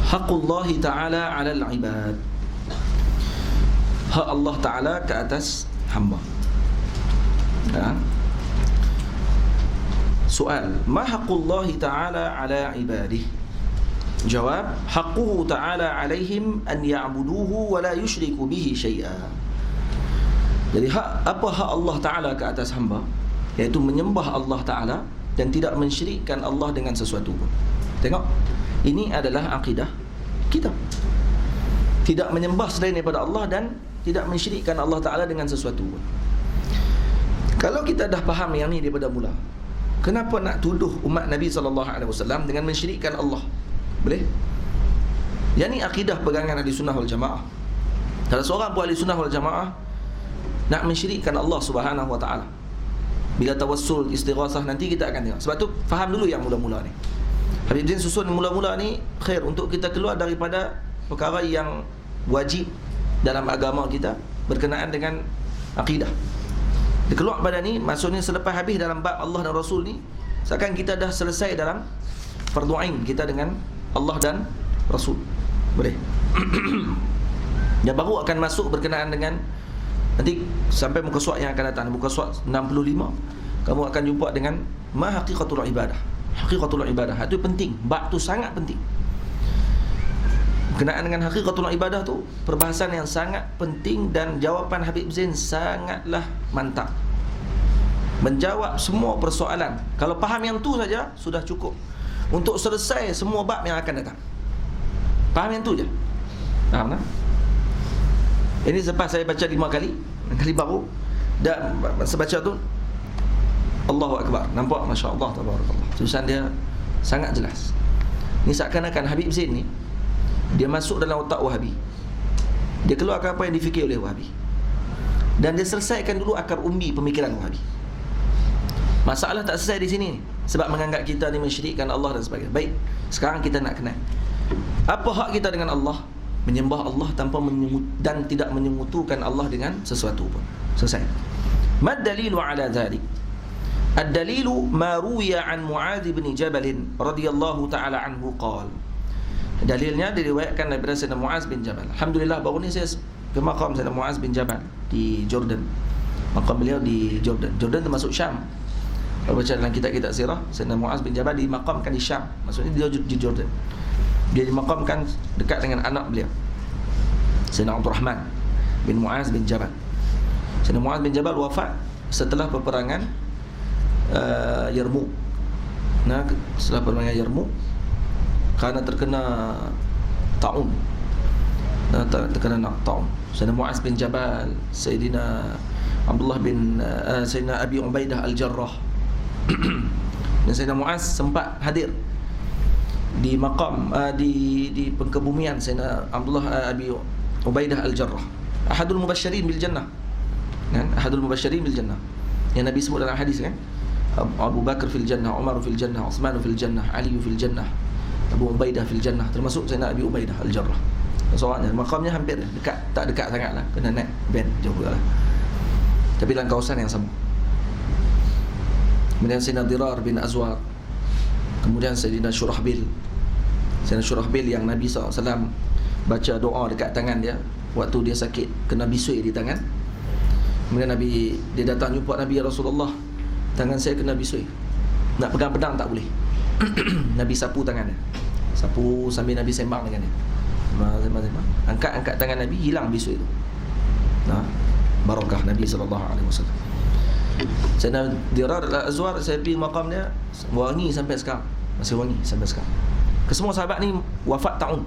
Haqqullahi ta'ala 'alal 'ibad. Hak Allah Ta'ala ke atas hamba. Soal, ma haqqullahi ta'ala 'ala 'ibadihi? Jawab, haqquhu ta'ala 'alaihim an ya'buduhu wa la yusyriku bihi syai'a. Jadi apa hak Allah Ta'ala ke atas hamba? Iaitu menyembah Allah Ta'ala dan tidak mensyirikkan Allah dengan sesuatu pun. Tengok, ini adalah akidah kita. Tidak menyembah selain daripada Allah dan tidak mensyirikkan Allah Ta'ala dengan sesuatu pun. Kalau kita dah faham yang ni daripada mula, kenapa nak tuduh umat Nabi SAW dengan mensyirikkan Allah? Boleh? Yang ni akidah pegangan ahli sunnah wal jamaah. Kalau seorang pun ahli sunnah wal jamaah nak mensyirikkan Allah Subhanahu wa ta'ala, bila tawassul, istighasah, nanti kita akan tengok. Sebab tu faham dulu yang mula-mula ni. Habib Zain susun mula-mula ni khair untuk kita keluar daripada perkara yang wajib dalam agama kita berkenaan dengan akidah. Dia keluar pada ni, maksudnya selepas habis dalam bab Allah dan Rasul ni, seakan kita dah selesai dalam fardu ain kita dengan Allah dan Rasul. Boleh? Dan baru akan masuk berkenaan dengan, nanti sampai muka surat yang akan datang, muka surat 65, kamu akan jumpa dengan ma haqiqatul ibadah. Haqiqatul ibadah itu penting, bab tu sangat penting. Berkenaan dengan haqiqatul ibadah tu perbahasan yang sangat penting, dan jawapan Habib Zain sangatlah mantap, menjawab semua persoalan. Kalau faham yang tu saja sudah cukup untuk selesai semua bab yang akan datang. Faham yang tu je. Faham tak? Ini selepas saya baca 5 kali, kali baru, dan sebaca tu Allahu Akbar. Nampak? Masya Allah, tabarakallah. Tulisan dia sangat jelas. Ni seakan-akan Habib Zain ni, dia masuk dalam otak Wahabi. Dia keluarkan apa yang difikir oleh Wahabi, dan dia selesaikan dulu akar umbi pemikiran Wahabi. Masalah tak selesai di sini, sebab menganggap kita ni mensyirikkan Allah dan sebagainya. Baik, sekarang kita nak kenal apa hak kita dengan Allah. Menyembah Allah tanpa dan tidak menyemutukan Allah dengan sesuatu pun. Selesai. Mad dalilu ala dhalik? Ad-dalilu ma ruwiya an Mu'adz bin Jabal radhiyallahu ta'ala anhu qala. Dalilnya diriwayatkan daripada Sayyidina Mu'adz bin Jabal. Alhamdulillah, baru ni saya ke maqam Sayyidina Mu'adz bin Jabal di Jordan. Maqam beliau di Jordan. Jordan termasuk Syam. Kalau baca dalam kitab-kitab sirah, Sayyidina Mu'adz bin Jabal dimaqamkan di Syam. Maksudnya dia di Jordan. Dia dimaqamkan dekat dengan anak beliau, Sayyidina Abdul Rahman bin Mu'adz bin Jabal. Sayyidina Mu'adz bin Jabal wafat setelah peperangan Yarmouk. Nah, setelah peperangan Yarmouk, kerana terkena taun. Terkena taun. Sayyidina Mu'adz bin Jabal, Sayyidina Abdullah bin Sayyidina Abi Ubaidah Al-Jarrah dan Sayyidina Mu'adz sempat hadir di maqam di pengkebumian Sayyidina Abdullah Abi Ubaidah Al-Jarrah, ahadul mubasyirin bil jannah, kan? Ahadul mubasyirin bil jannah yang Nabi sebut dalam hadis, kan? Abu Bakar fil jannah, Umar fil jannah, Uthman fil jannah, Ali fil jannah, Abu Ubaidah fil jannah, termasuk Sayyidina Abi Ubaidah Al-Jarrah. Soalnya makamnya hampir dekat, tak dekat sangatlah, kena naik van jauh lah, tapi dalam kawasan yang sama. Kemudian Sayyidina Dirar bin Azwar, kemudian Sayyidina Syurahbil. Sayyidina Syurahbil yang Nabi SAW baca doa dekat tangan dia waktu dia sakit, kena bisui di tangan. Kemudian dia datang jumpa Nabi, ya Rasulullah, tangan saya kena bisui, nak pegang pedang tak boleh. Nabi sapu tangan dia, sapu sambil Nabi sembang dengan dia, sembang. Angkat tangan Nabi, hilang bisui itu. Nah, barakah Nabi SAW. Sayyidina Dirar Al-Azwar, saya pergi maqam dia, wangi sampai sekarang, masih wangi sampai sekarang. Kesemua sahabat ni wafat taun.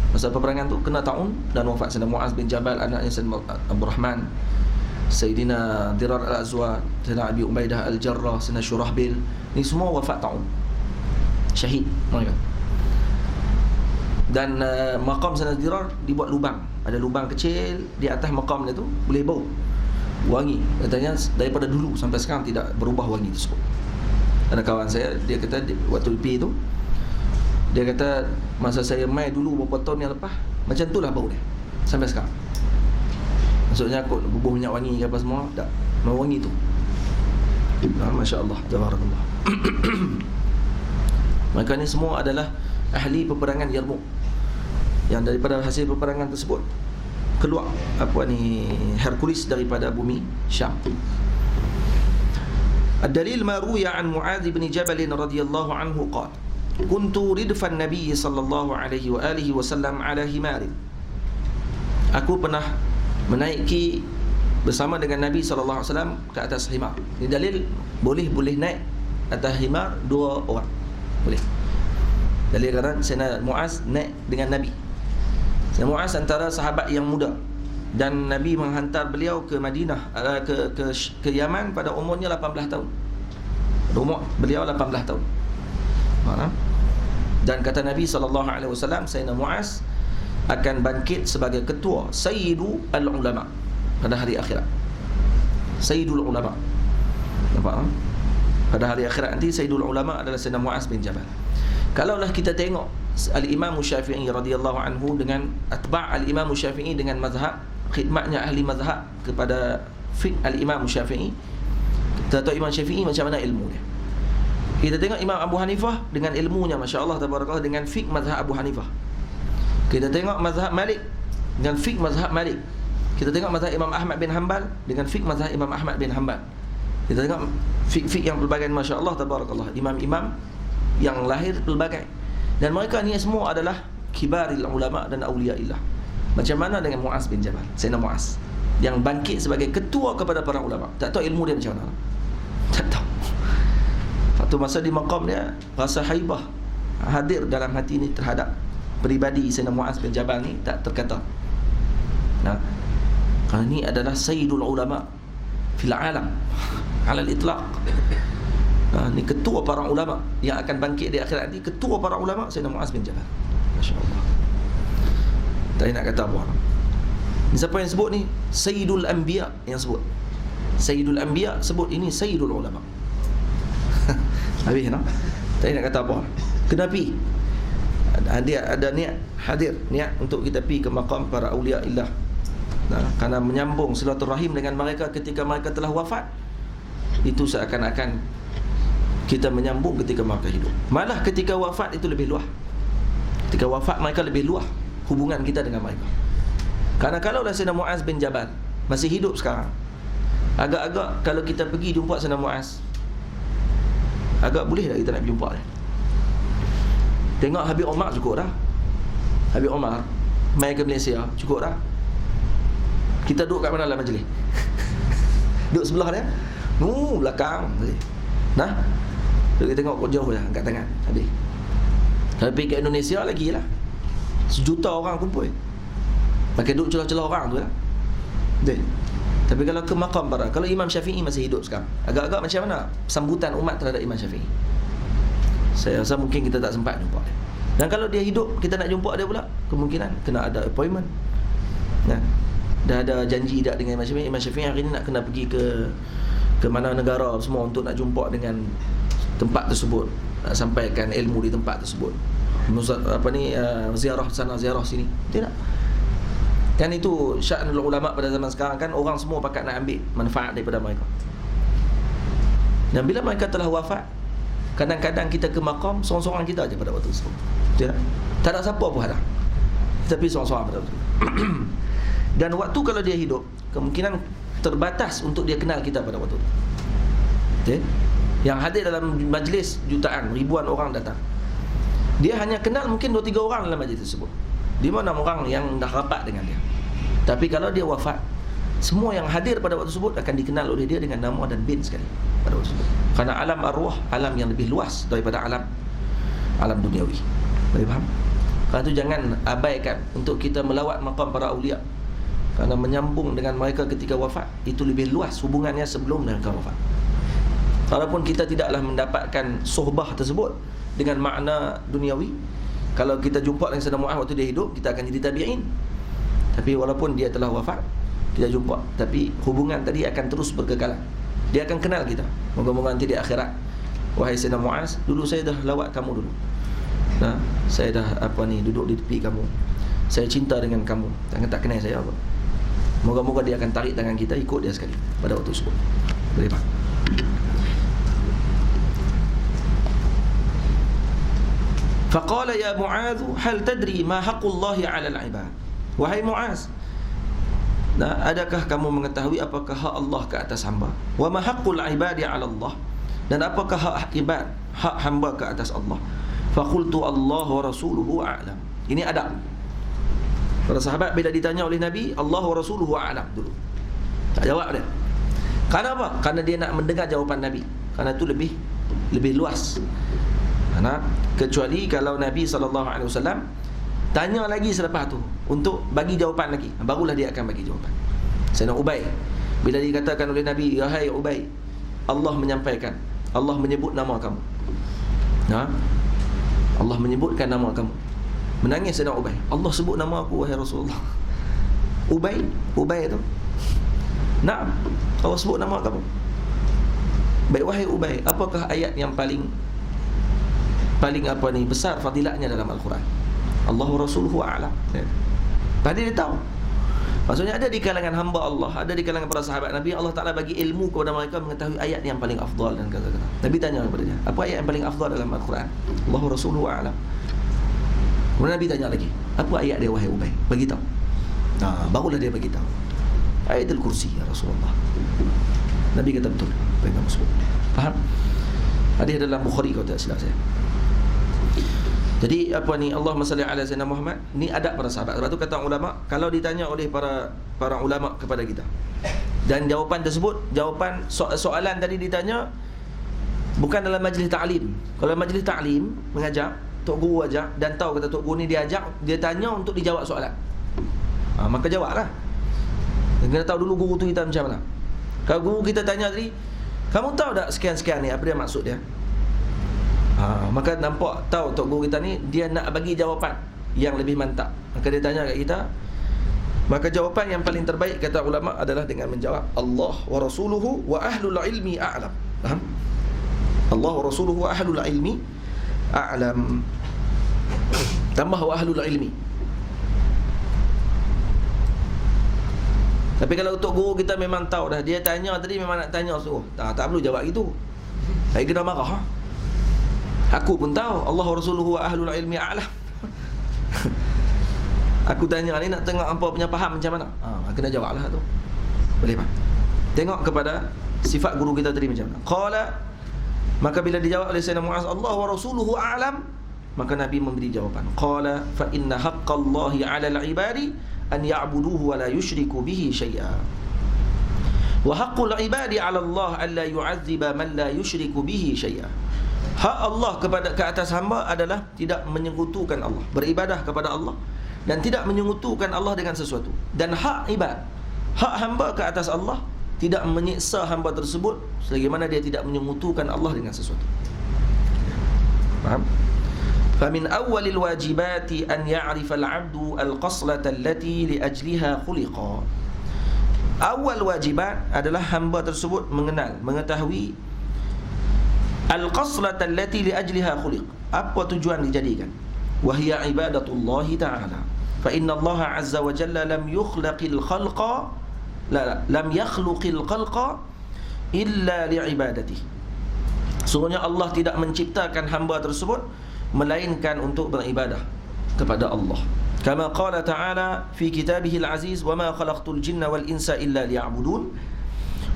Masa peperangan tu kena taun dan wafat. Sayyidina Mu'adz bin Jabal, anaknya Sayyidina Abdul Rahman, Sayyidina Dirar Al-Azwar, Sayyidina Abi Ubaidah Al-Jarrah, Sayyidina Syurahbil, ni semua wafat taun, syahid mereka. Dan maqam Sayyidina Dirar dibuat lubang, ada lubang kecil di atas maqam dia tu, boleh bau wangi. Katanya daripada dulu sampai sekarang tidak berubah wangi tersebut. Ada kawan saya, dia kata waktu pergi tu, dia kata masa saya mai dulu beberapa tahun yang lepas, macam tu lah bau dia sampai sekarang. Maksudnya kot bubuh minyak wangi ke apa semua, tak, mau wangi tu. Masya Allah, tabarakallah. Maka ni semua adalah ahli peperangan Yarmouk, yang daripada hasil peperangan tersebut keluar Hercules daripada bumi Syam. Ad-dalil ma ruya an Mu'adz bin Jabal radhiyallahu anhu qala kuntu ridfan Nabi sallallahu alaihi wa alihi wasallam ala himar. Aku pernah menaiki bersama dengan Nabi sallallahu alaihi wasallam ke atas himar. Ini dalil boleh naik atas himar dua orang. Boleh. Dalil kerana Sayyidina Mu'adz naik dengan Nabi. Sayyidina Mu'adz antara sahabat yang muda, dan Nabi menghantar beliau ke Madinah, ke Yaman pada umurnya 18 tahun. Umur beliau 18 tahun. Dan kata Nabi SAW, Sayyidina Mu'adz akan bangkit sebagai ketua Sayyidu al-Ulama pada hari akhirat. Sayyidul Ulama. Nampak? Pada hari akhirat nanti Sayyidul Ulama adalah Sayyidina Mu'adz bin Jabal. Kalaulah kita tengok Al-Imam Syafi'i radhiyallahu anhu dengan atba' Al-Imam Syafi'i dengan mazhab, khidmatnya ahli mazhab kepada fiqh Al-Imam Syafi'i, kita tahu Imam Syafi'i macam mana ilmu dia. Kita tengok Imam Abu Hanifah dengan ilmunya, masya-Allah tabarakallah, dengan fiqh mazhab Abu Hanifah. Kita tengok mazhab Malik dengan fiqh mazhab Malik. Kita tengok mazhab Imam Ahmad bin Hanbal dengan fiqh mazhab Imam Ahmad bin Hanbal. Kita tengok fiqh yang pelbagai, masya-Allah tabarakallah, imam-imam yang lahir pelbagai, dan mereka ni semua adalah kibaril ulama dan auliaillah. Macam mana dengan Mu'adz bin Jabal, Sayyidina Mu'adz yang bangkit sebagai ketua kepada para ulama? Tak tahu ilmu dia macam mana, tak tahu. Waktu masa di maqam dia, rasa haibah hadir dalam hati ni terhadap peribadi Sayyidina Mu'adz bin Jabal ni tak terkata. Nah, kerana ni adalah sayyidul ulama fil alam ala al-itlaq. Ni ketua para ulama yang akan bangkit di akhirat nanti. Ketua para ulama Sayyidina Mu'adz bin Jabal. Masya-Allah. Tak nak kata apa. Ni siapa yang sebut ni? Sayyidul Anbiya yang sebut. Sayyidul Anbiya sebut ini Sayyidul Ulama. Habis nak? Tak nak kata apa. Kenapa? Ada niat hadir, niat untuk kita pergi ke maqam para aulia illah. Kerana menyambung silaturahim dengan mereka ketika mereka telah wafat. Itu seakan-akan kita menyambung ketika mereka hidup. Malah ketika wafat itu lebih luas. Ketika wafat mereka lebih luas hubungan kita dengan mereka. Karena kalau Sayyidina Mu'adz bin Jabal masih hidup sekarang, agak-agak kalau kita pergi jumpa Sayyidina Mu'adz, agak boleh tak kita nak jumpa dia. Tengok Habib Omar cukup dah. Habib Omar mai ke Malaysia cukup dah. Kita duduk kat mana dalam majlis? Duduk sebelah dia. Belakang. Nah, kita tengok kok jauh dah, angkat tangan. Habis. Kalau pergi ke Indonesia lagi lah, 1 juta orang kumpul, pakai duduk celah-celah orang tu lah. Betul. Tapi kalau ke maqam para, kalau Imam Syafi'i masih hidup sekarang, agak-agak macam mana sambutan umat terhadap Imam Syafi'i? Saya rasa mungkin kita tak sempat jumpa dia. Dan kalau dia hidup, kita nak jumpa dia pula, kemungkinan kena ada appointment. Nah, dah ada janji tak dengan Imam Syafi'i? Imam Syafi'i hari ni nak kena pergi ke mana negara semua untuk nak jumpa dengan tempat tersebut, nak sampaikan ilmu di tempat tersebut. Ziarah sana, ziarah sini. Tidak. Kan itu sya'nul ulama pada zaman sekarang kan, orang semua pakat nak ambil manfaat daripada mereka. Dan bila mereka telah wafat, kadang-kadang kita ke maqam seorang-seorang kita aja pada waktu tersebut. Tidak. Tak ada siapa pun ada. Tapi seorang-seorang pada waktu. Dan waktu kalau dia hidup, kemungkinan terbatas untuk dia kenal kita pada waktu itu. Okay? Yang hadir dalam majlis jutaan, ribuan orang datang, dia hanya kenal mungkin 2-3 orang dalam majlis tersebut. 5-6 orang yang dah rapat dengan dia. Tapi kalau dia wafat, semua yang hadir pada waktu tersebut akan dikenal oleh dia dengan nama dan bin sekali pada waktu tersebut. Kerana alam arwah, alam yang lebih luas daripada alam duniawi. Boleh faham? Kerana itu jangan abaikan untuk kita melawat maqam para awliya. Kerana menyambung dengan mereka ketika wafat itu lebih luas hubungannya sebelum mereka wafat. Walaupun kita tidaklah mendapatkan sohbah tersebut dengan makna duniawi, kalau kita jumpa dengan Sayyidina Mu'adz waktu dia hidup, kita akan jadi tabi'in. Tapi walaupun dia telah wafat, kita jumpa, tapi hubungan tadi akan terus berkekalan. Dia akan kenal kita. Moga-moga nanti di akhirat, wahai Sayyidina Mu'adz, dulu saya dah lawat kamu dulu. Nah, saya dah duduk di tepi kamu. Saya cinta dengan kamu. Tak kenal saya apa. Moga-moga dia akan tarik tangan kita, ikut dia sekali pada waktu tersebut. Boleh tak? Faqala ya Mu'adz, hal tadri ma haqqullahi 'ala al-'ibad? Wahai Mu'adz, adakah kamu mengetahui apakah hak Allah ke atas hamba? Wa ma haqqul 'ibadi 'ala Allah? Dan apakah hak ibad, hak hamba ke atas Allah? Faqultu Allah wa rasuluhu a'lam. Ini adab. Para sahabat bila ditanya oleh Nabi, Allah wa rasuluhu a'lam dulu. Tak jawab dia. Kenapa? Karena dia nak mendengar jawapan Nabi. Karena itu lebih luas. Karena kecuali kalau Nabi SAW tanya lagi selepas tu untuk bagi jawapan lagi, barulah dia akan bagi jawapan. Sayyidina Ubay, bila dikatakan oleh Nabi, ya hai Ubay, Allah menyampaikan, Allah menyebut nama kamu. Allah menyebutkan nama kamu. Menangis Sayyidina Ubay. Allah sebut nama aku wahai Rasulullah. Ubay tu. Naam, Allah sebut nama kamu. Baik wahai Ubay, apakah ayat yang paling besar fadilatnya dalam Al-Quran? Allahu Rasuluhu a'lam. Tadi dia tahu. Maksudnya ada di kalangan hamba Allah, ada di kalangan para sahabat Nabi, Allah Ta'ala bagi ilmu kepada mereka mengetahui ayat yang paling afdal dan kata-kata. Nabi tanya kepada dia, apa ayat yang paling afdal dalam Al-Quran? Allahu Rasuluhu a'lam. Kemudian Nabi tanya lagi, apa ayat dia wahai Ubay? Bagi tahu. Barulah dia bagi tahu. Ayatul Kursi ya Rasulullah. Nabi kata betul apa yang kamu sebut. Faham? Hadis dalam Bukhari kalau tak silap saya. Jadi Allahumma salli ala sayyidina Muhammad, ni adab para sahabat. Sebab tu kata ulama, kalau ditanya oleh para ulama kepada kita dan jawapan tersebut, jawapan soalan tadi ditanya bukan dalam majlis ta'lim. Kalau majlis ta'lim mengajar, tok guru ajak dan tahu kata tok guru ni dia ajak, dia tanya untuk dijawab soalan. Maka jawablah. Kena tahu dulu guru tu kita macam mana. Kalau guru kita tanya tadi, kamu tahu tak sekian-sekian ni apa dia maksud dia? Maka nampak tahu tok guru kita ni dia nak bagi jawapan yang lebih mantap. Maka dia tanya kat kita, maka jawapan yang paling terbaik kata ulama adalah dengan menjawab Allah wa rasuluhu wa ahlul ilmi a'lam. Faham? Allah wa rasuluhu wa ahlul ilmi a'lam. Tambah wa ahlul ilmi. Tapi kalau tok guru kita memang tahu dah, dia tanya tadi memang nak tanya suruh. Tak perlu jawab gitu. Saya kena marah. Aku pun tahu Allah Rasuluhu wa ahlul ilmi a'lam. Aku tanya ni nak tengok hampa punya faham macam mana. Kena jawablah tu. Boleh tak? Tengok kepada sifat guru kita tadi macam mana. Qala, maka bila dijawab oleh Sayyidina Mu'adz, Allah wa Rasuluhu a'lam, maka Nabi memberi jawapan. Qala fa inna haqqallahi 'alal 'ibadi an ya'buduhu wa la yushriku bihi syai'a. Wa haqqul 'ibadi 'ala Allah an la yu'adziba man la yushriku bihi syai'a. Hak Allah ke atas hamba adalah tidak menyekutukan Allah, beribadah kepada Allah dan tidak menyekutukan Allah dengan sesuatu. Dan hak ibad, hak hamba ke atas Allah, tidak menyiksa hamba tersebut selagi mana dia tidak menyekutukan Allah dengan sesuatu. Faham? Famin awwalil wajibati an ya'rifa al-'abdu al-qaslata allati li ajliha khuliqa. Awal wajibat adalah hamba tersebut mengetahui al-qaslata allati li ajliha khuliq, apa tujuan dijadikan. Wa hiya ibadatullahi ta'ala. Fa inna Allah 'azza wa jalla lam yakhluqil khalqa illa li'ibadatihi. Sungguhnya Allah tidak menciptakan hamba tersebut melainkan untuk beribadah kepada Allah. Kama qala ta'ala fi kitabihil aziz, wa ma khalaqtul jinna wal insa illa liya'budun.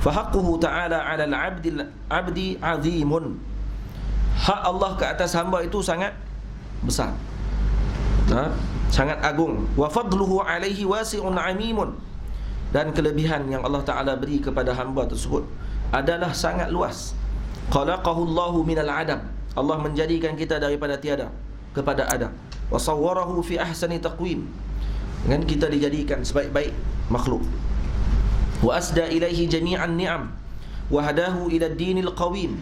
Fahaqquhu ta'ala 'ala al-'abdi 'azimun. Hak Allah ke atas hamba itu sangat besar, sangat agung. Wa fadluhu 'alaihi wasi'un 'amimun. Dan kelebihan yang Allah Ta'ala beri kepada hamba tersebut adalah sangat luas. Khalaqahu Allahu minal 'adam. Allah menjadikan kita daripada tiada kepada ada. Wa sawwarahu fi ahsani taqwim. Dengan kita dijadikan sebaik-baik makhluk. Wa asda ilaihi jami'an ni'am wa hadahu ila ad-dinil qawim.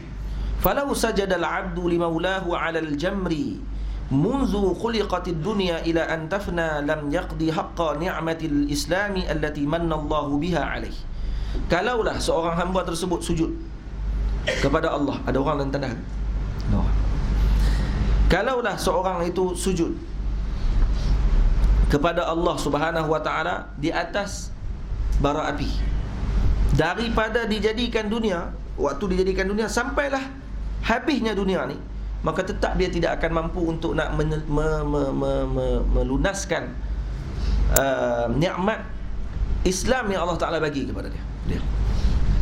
Falau sajada al-'abdu limaulahu 'ala al-jamri munzu khuliqatid dunya ila an tafna lam yaqdi haqqa ni'matil islami allati manna Allahu biha 'alaihi. Kalaulah seorang hamba tersebut sujud kepada Allah, ada orang dalam tanda? No. Kalaulah seorang itu sujud kepada Allah Subhanahu wa taala di atas bara api, daripada dijadikan dunia, waktu dijadikan dunia sampailah habisnya dunia ni, maka tetap dia tidak akan mampu untuk nak melunaskan nikmat Islam yang Allah Ta'ala bagi kepada dia.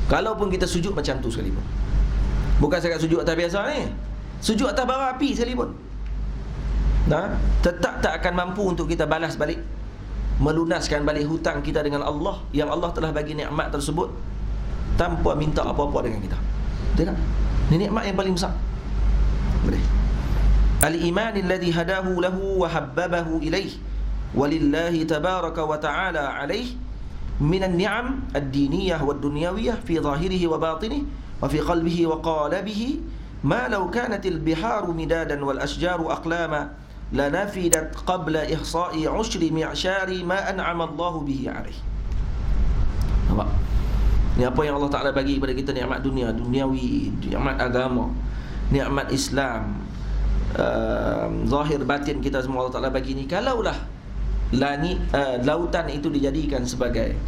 Kalaupun kita sujud macam tu sekalipun, bukan sekadar sujud atas biasa ni, sujud atas bara api sekalipun, tetap tak akan mampu untuk kita balas balik, melunaskan balik hutang kita dengan Allah yang Allah telah bagi nikmat tersebut tanpa minta apa-apa dengan kita. Betul tak? Ini nikmat yang paling besar. Boleh. Al-iman alladhi hadahu lahu wa habbabahu ilaih walillahi tabaraka wa ta'ala alaih min an-ni'am ad-diniyah wa ad-dunyawiyah fi zahirihi wa batinihi wa fi qalbihi wa qalabihi ma law kanat al-biharu midadan wal ashjaru aqlama lanafidat qabla ihsa'i 'ushri mi'syari ma an'ama Allah bihi alaih. Nampak? Ni apa yang Allah Ta'ala bagi kepada kita, nikmat dunia, duniawi, nikmat agama, nikmat Islam, zahir batin kita semua Allah Ta'ala bagi ni. Kalaulah lautan itu dijadikan sebagai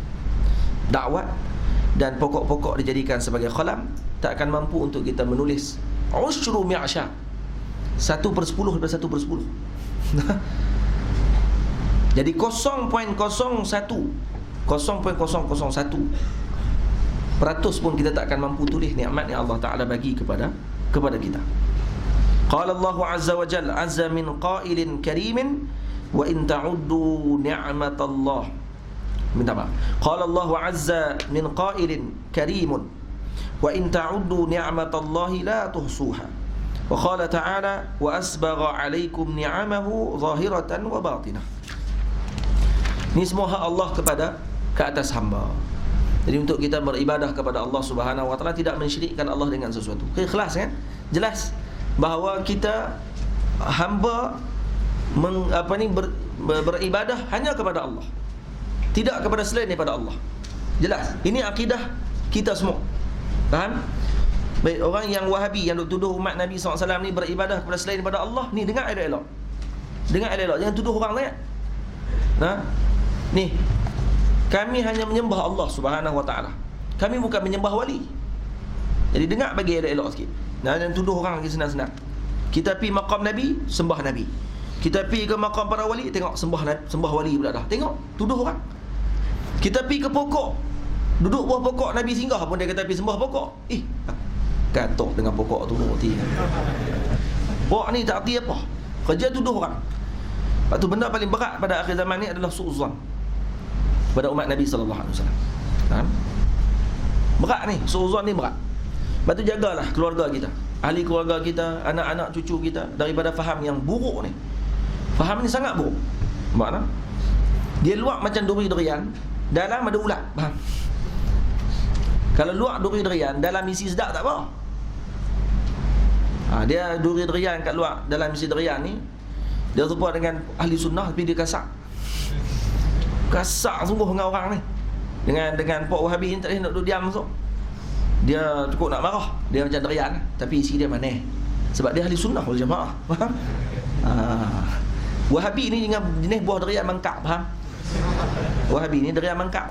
dakwah dan pokok-pokok dijadikan sebagai khalam, tak akan mampu untuk kita menulis usyru mi'syar, 1/10 daripada 1/10. Jadi 0.01 peratus pun kita tak akan mampu tulis nikmat yang Allah Ta'ala bagi kepada kita. Qala Allah Azza wa Jalla, azza min qailin karimin wa in ta'uddu ni'matallah. Minta maaf. Qala Allah Azza min qailin karimun wa in ta'uddu ni'matallahi la tuhsuha. Wa qala ta'ala wa asbagha 'alaikum ni'amahu zahiratan wa batinah. Ini semua hak Allah ke atas hamba. Jadi untuk kita beribadah kepada Allah Subhanahu wa taala tidak mensyirikkan Allah dengan sesuatu. Ikhlas kan? Jelas bahawa kita hamba beribadah hanya kepada Allah, tidak kepada selain daripada Allah. Jelas. Ini akidah kita semua. Faham? Baik, orang yang Wahabi yang tuduh umat Nabi SAW ni beribadah kepada selain daripada Allah, ni dengar elok-elok. Dengar elok-elok, jangan tuduh orang lain. Ni kami hanya menyembah Allah Subhanahu wa taala. Kami bukan menyembah wali. Jadi dengar bagi elok-elok sikit. Dan tuduh orang lagi senang-senang. Kita pergi maqam Nabi, sembah Nabi. Kita pergi ke maqam para wali, tengok sembah wali pula dah. Tengok, tuduh orang. Kita pergi ke pokok, duduk bawah pokok Nabi singgah pun dia kata pergi sembah pokok. Katok dengan pokok tu roti. Pokok ni tak arti apa. Kerja tuduh orang. Lepas tu benda paling berat pada akhir zaman ni adalah su'zan pada umat Nabi sallallahu alaihi wasallam. Berat ni, su'zan ni berat. Lepas tu jagalah keluarga kita, ahli keluarga kita, anak-anak cucu kita daripada faham yang buruk ni. Faham ni sangat buruk. Makna dia luak macam duri durian, dalam ada ulat. Faham? Kalau luak duri durian, dalam isi sedap tak apa. Dia duri durian kat luar, dalam isi durian ni dia serupa dengan ahli sunnah tapi dia kasar. Kasar sungguh dengan orang ni. Dengan Pok Wahabi ni tak boleh nak duduk diam masuk. Dia cukup nak marah, dia macam durian tapi isi dia manis. Sebab dia ahli sunnah wal jamaah. Faham? Wahabi ni jenis buah durian mangkak, faham? Wahabi ni durian mangkak.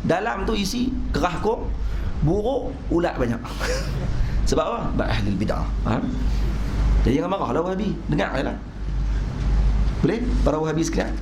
Dalam tu isi kerah kong, buruk, ulat banyak. Sebab apa? Sebab ahli bidah. Faham? Jadi jangan marahlah Wahabi. Dengar je lah. Boleh? Para Wahabi sekalian.